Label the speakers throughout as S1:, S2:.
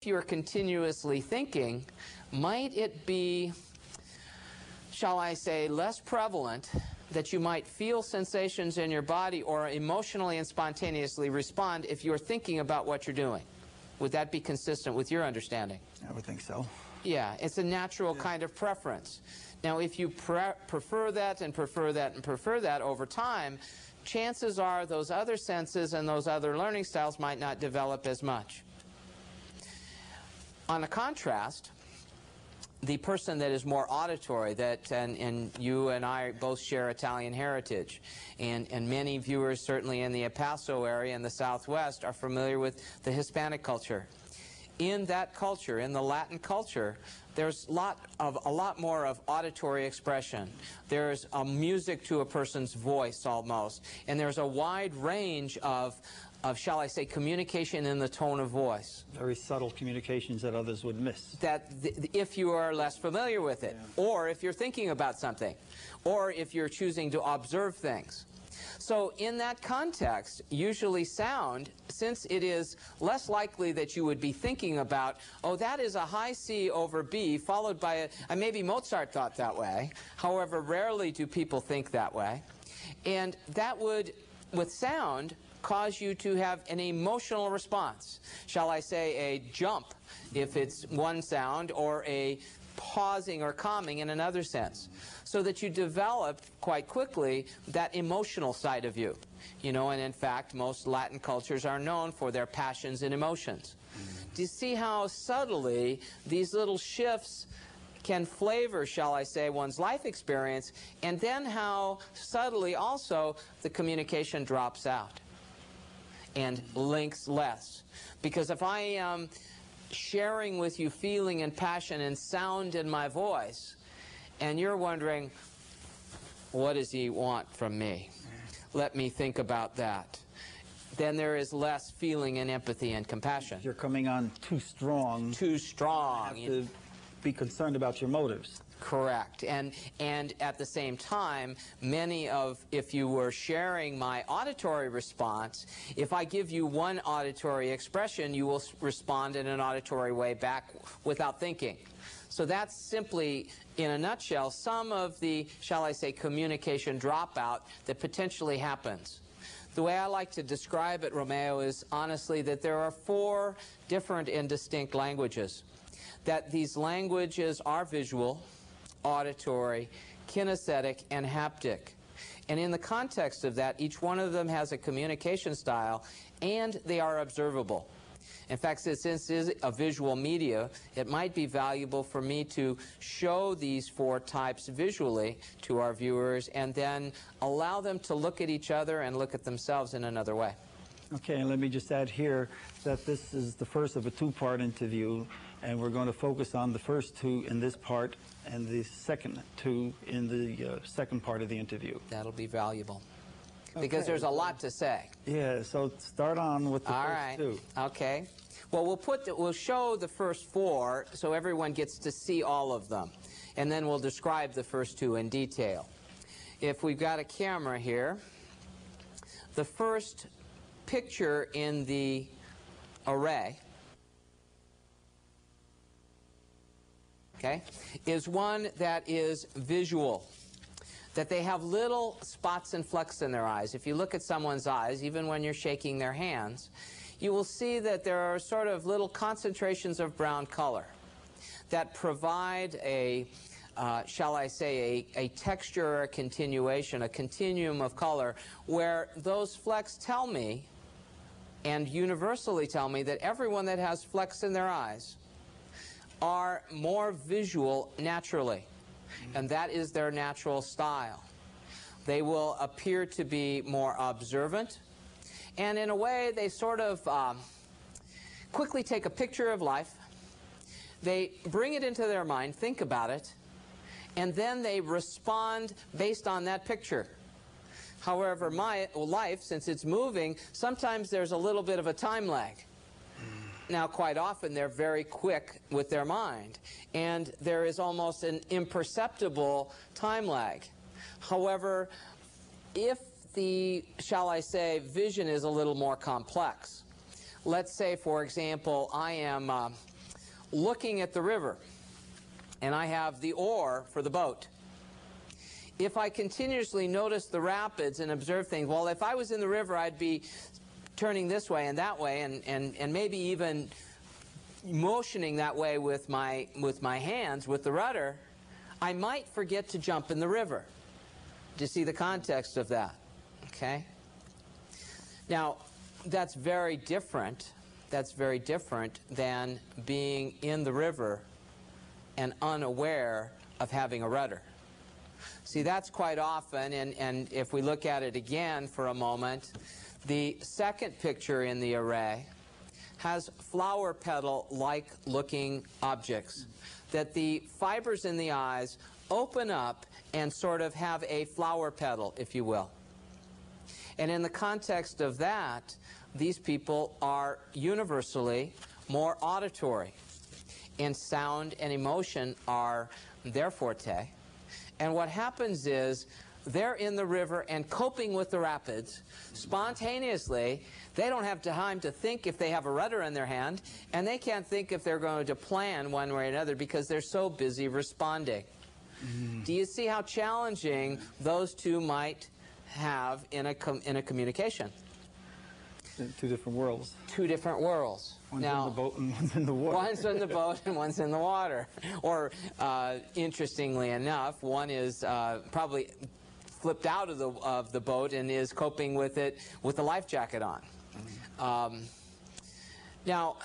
S1: you're continuously thinking, might it be, shall I say, less prevalent that you might feel sensations in your body or emotionally and spontaneously respond if you're thinking about what you're doing? Would that be consistent with your understanding?
S2: I would think so.
S1: Yeah, it's a natural kind of preference. Now, if you prefer that and prefer that and prefer that over time, chances are those other senses and those other learning styles might not develop as much. On a contrast, the person that is more auditory, and you and I both share Italian heritage, and many viewers certainly in the El Paso area in the Southwest are familiar with the Hispanic culture. In that culture, in the Latin culture, there's a lot more of auditory expression. There's a music to a person's voice almost, and there's a wide range of shall I say, communication in the tone of voice.
S2: Very subtle communications that others would miss.
S1: That if you are less familiar with it,
S2: yeah.
S1: Or if you're thinking about something, or if you're choosing to observe things. So in that context, usually sound, since it is less likely that you would be thinking about, oh, that is a high C over B, followed by maybe Mozart thought that way. However, rarely do people think that way. And that would, with sound, cause you to have an emotional response. Shall I say a jump if it's one sound, or a pausing or calming in another sense, so that you develop quite quickly that emotional side of you. You know, and in fact, most Latin cultures are known for their passions and emotions. Do you see how subtly these little shifts can flavor, shall I say, one's life experience, and then how subtly also the communication drops out and links less? Because if I am sharing with you feeling and passion and sound in my voice, and you're wondering, what does he want from me? Let me think about that. Then there is less feeling and empathy and compassion.
S2: You're coming on too strong.
S1: Too strong.
S2: You have to be concerned about your motives.
S1: Correct. And at the same time, if you were sharing my auditory response, if I give you one auditory expression, you will respond in an auditory way back without thinking. So that's simply, in a nutshell, some of the, shall I say, communication dropout that potentially happens. The way I like to describe it, Romeo, is honestly that there are 4 different and distinct languages. That these languages are visual, auditory, kinesthetic, and haptic. And in the context of that, each one of them has a communication style, and they are observable. In fact, since this is a visual media, it might be valuable for me to show these 4 types visually to our viewers, and then allow them to look at each other and look at themselves in another way.
S2: Okay, and let me just add here that this is the first of a 2-part interview, and we're going to focus on the first 2 in this part and the second 2 in the second part of the interview.
S1: That'll be valuable. Because there's a lot to say.
S2: Yeah, so start on with the first 2.
S1: Okay. Well, we'll show the first 4 so everyone gets to see all of them. And then we'll describe the first 2 in detail. If we've got a camera here, the first picture in the array, okay, is one that is visual. That they have little spots and flecks in their eyes. If you look at someone's eyes, even when you're shaking their hands, you will see that there are sort of little concentrations of brown color that provide a, shall I say, a texture or a continuation, a continuum of color, where those flecks tell me, and universally tell me, that everyone that has flecks in their eyes are more visual naturally. And that is their natural style. They will appear to be more observant, and in a way they sort of quickly take a picture of life, they bring it into their mind, think about it, and then they respond based on that picture. However, my life, since it's moving, sometimes there's a little bit of a time lag. Now, quite often, they're very quick with their mind, and there is almost an imperceptible time lag. However, if the, shall I say, vision is a little more complex, let's say, for example, I am looking at the river, and I have the oar for the boat. If I continuously notice the rapids and observe things, well, if I was in the river, I'd be turning this way and that way, and maybe even motioning that way with my hands, with the rudder. I might forget to jump in the river. Do you see the context of that? Okay? Now, that's very different. That's very different than being in the river and unaware of having a rudder. See, that's quite often, and if we look at it again for a moment, the second picture in the array has flower petal-like looking objects, that the fibers in the eyes open up and sort of have a flower petal, if you will. And in the context of that, these people are universally more auditory, and sound and emotion are their forte. And what happens is they're in the river and coping with the rapids spontaneously. They don't have time to think if they have a rudder in their hand, and they can't think if they're going to plan one way or another because they're so busy responding. Do you see how challenging those two might have in a communication?
S2: Two different worlds.
S1: Two different worlds.
S2: One's
S1: now,
S2: in the boat and one's in the water.
S1: One's in the boat and one's in the water. Or, interestingly enough, one is probably flipped out of the boat and is coping with it with a life jacket on. Now,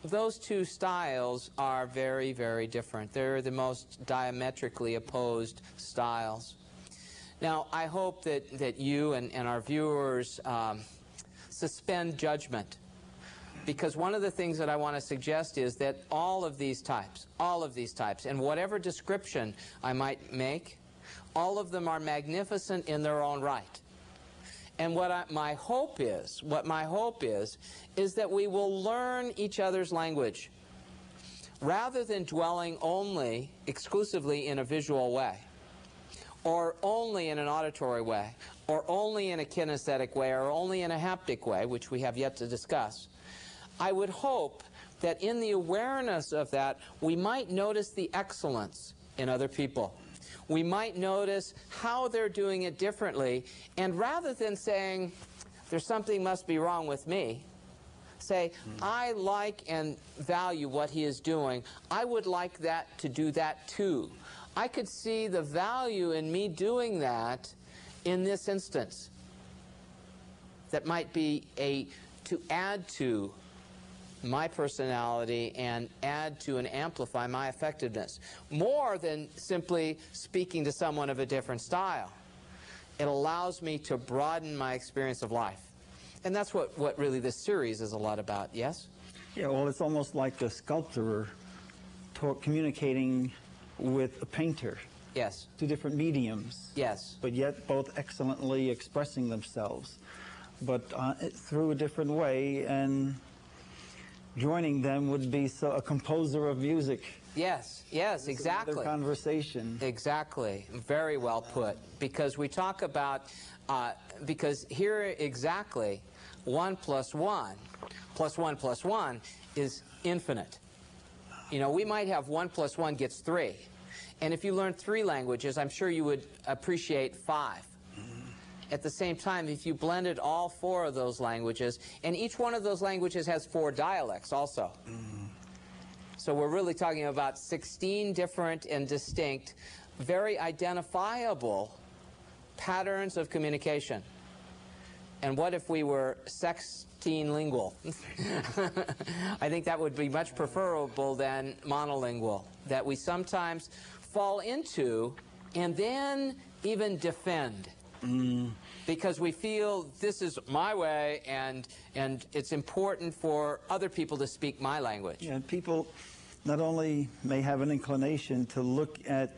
S1: those two styles are very, very different. They're the most diametrically opposed styles. Now, I hope that you and our viewers suspend judgment, because one of the things that I want to suggest is that all of these types, and whatever description I might make, all of them are magnificent in their own right. And what my hope is that we will learn each other's language rather than dwelling only exclusively in a visual way, or only in an auditory way, or only in a kinesthetic way, or only in a haptic way, which we have yet to discuss. I would hope that in the awareness of that, we might notice the excellence in other people. We might notice how they're doing it differently, and rather than saying, there's something must be wrong with me, say, I like and value what he is doing. I would like that to do that too. I could see the value in me doing that in this instance. That might be to add to my personality and add to and amplify my effectiveness, more than simply speaking to someone of a different style. It allows me to broaden my experience of life. And that's what really this series is a lot about, yes?
S2: Yeah, well, it's almost like a sculptor communicating with a painter.
S1: Yes.
S2: Two different mediums.
S1: Yes.
S2: But yet both excellently expressing themselves, but through a different way, and joining them would be a composer of music.
S1: Yes, yes, exactly.
S2: Another conversation.
S1: Exactly. Very well put. Because we talk about, because here exactly, 1 plus 1 plus 1 plus 1 is infinite. You know, we might have 1 plus 1 gets 3. And if you learn 3 languages, I'm sure you would appreciate 5. At the same time, if you blended all 4 of those languages, and each one of those languages has 4 dialects also. So we're really talking about 16 different and distinct, very identifiable patterns of communication. And what if we were 16 lingual? I think that would be much preferable than monolingual, that we sometimes fall into and then even defend. Because we feel this is my way, and it's important for other people to speak my language.
S2: Yeah, people not only may have an inclination to look at